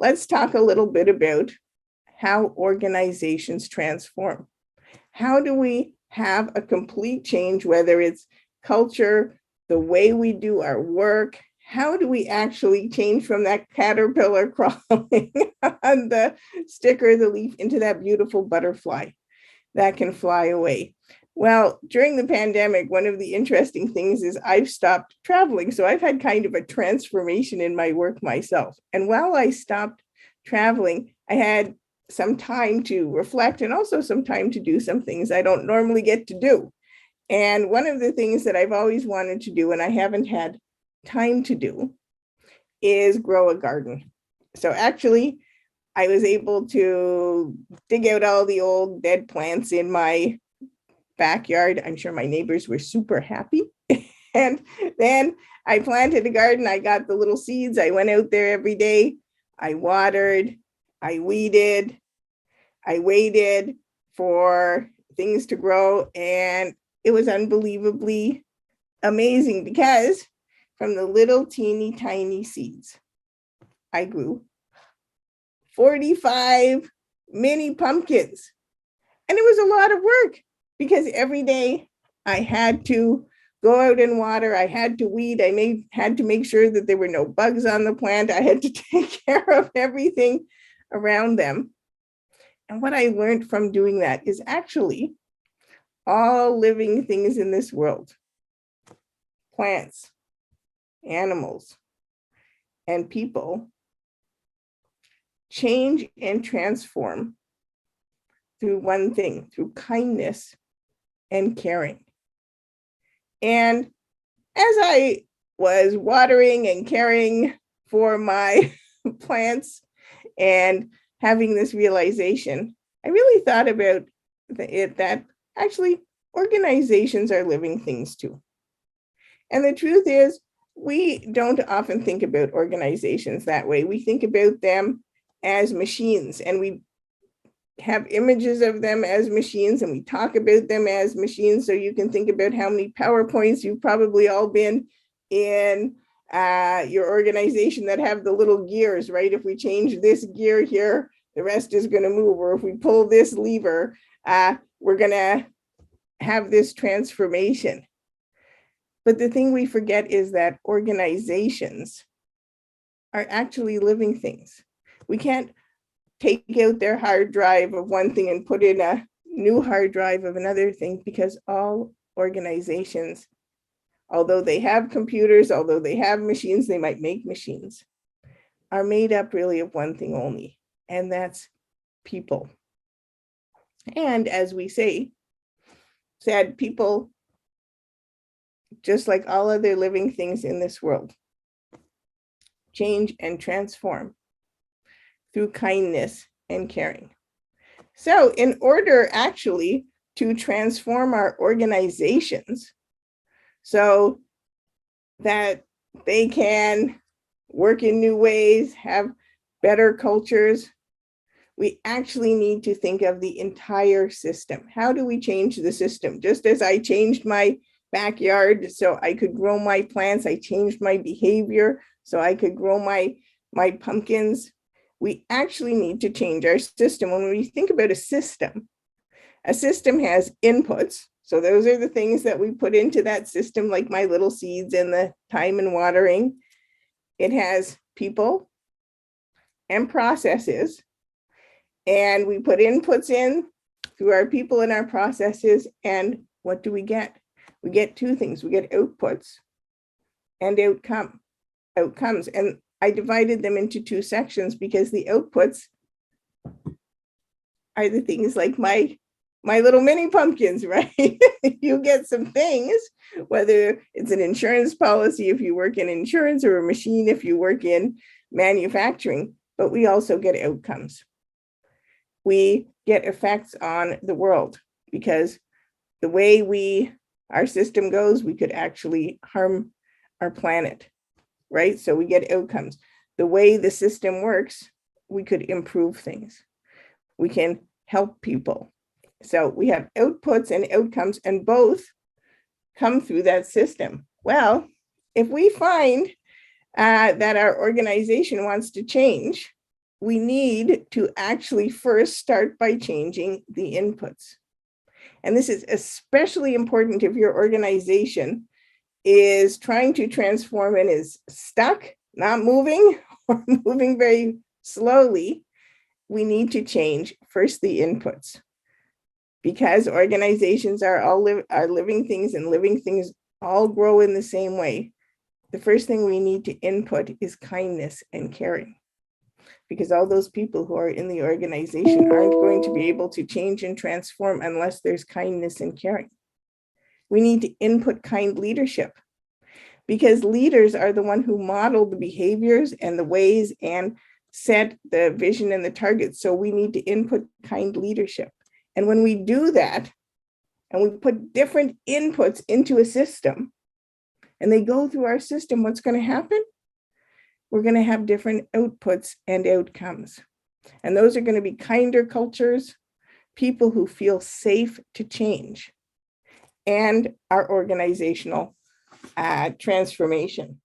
let's talk a little bit about how organizations transform. How do we have a complete change, whether it's culture, the way we do our work? How do we actually change from that caterpillar crawling on the sticker, the leaf, into that beautiful butterfly that can fly away? Well, during the pandemic, one of the interesting things is I've stopped traveling. So I've had kind of a transformation in my work myself. And while I stopped traveling, I had some time to reflect and also some time to do some things I don't normally get to do. And one of the things that I've always wanted to do and I haven't had time to do is grow a garden. So actually, I was able to dig out all the old dead plants in my backyard. I'm sure my neighbors were super happy. And then I planted a garden. I got the little seeds. I went out there every day. I watered, I weeded, I waited for things to grow. And it was unbelievably amazing because from the little teeny tiny seeds, I grew 45 mini pumpkins. And it was a lot of work because every day I had to go out and water. I had to weed. I had to make sure that there were no bugs on the plant. I had to take care of everything around them. And what I learned from doing that is actually all living things in this world, plants, animals, and people, change and transform through one thing, through kindness and caring. And as I was watering and caring for my plants and having this realization, I really thought about it that actually organizations are living things too. And the truth is, we don't often think about organizations that way. We think about them as machines, and we have images of them as machines, and we talk about them as machines. So you can think about how many PowerPoints you've probably all been in your organization that have the little gears, right? If we change this gear here, the rest is going to move. Or if we pull this lever, we're going to have this transformation. But the thing we forget is that organizations are actually living things. We can't take out their hard drive of one thing and put in a new hard drive of another thing, because all organizations, although they have computers, although they have machines, they might make machines, are made up really of one thing only, and that's people. And as we said, people, just like all other living things in this world, change and transform through kindness and caring. So in order actually to transform our organizations so that they can work in new ways, have better cultures, we actually need to think of the entire system. How do we change the system? Just as I changed my backyard so I could grow my plants, I changed my behavior so I could grow my pumpkins. We actually need to change our system. When we think about a system has inputs. So those are the things that we put into that system, like my little seeds and the time and watering. It has people and processes. And we put inputs in through our people and our processes. And what do we get? We get two things. We get outputs and outcomes. And I divided them into two sections because the outputs are the things like my little mini pumpkins, right? You get some things, whether it's an insurance policy if you work in insurance, or a machine if you work in manufacturing, but we also get outcomes. We get effects on the world, because the way our system goes, we could actually harm our planet, right? So we get outcomes. The way the system works, we could improve things. We can help people. So we have outputs and outcomes, and both come through that system. Well, if we find that our organization wants to change, we need to actually first start by changing the inputs. And this is especially important if your organization is trying to transform and is stuck, not moving, or moving very slowly. We need to change first the inputs, because organizations are living things, and living things all grow in the same way. The first thing we need to input is kindness and caring, because all those people who are in the organization aren't going to be able to change and transform unless there's kindness and caring. We need to input kind leadership, because leaders are the one who model the behaviors and the ways and set the vision and the targets. So we need to input kind leadership. And when we do that, and we put different inputs into a system, and they go through our system, what's going to happen? We're going to have different outputs and outcomes. And those are going to be kinder cultures, people who feel safe to change, and our organizational transformation.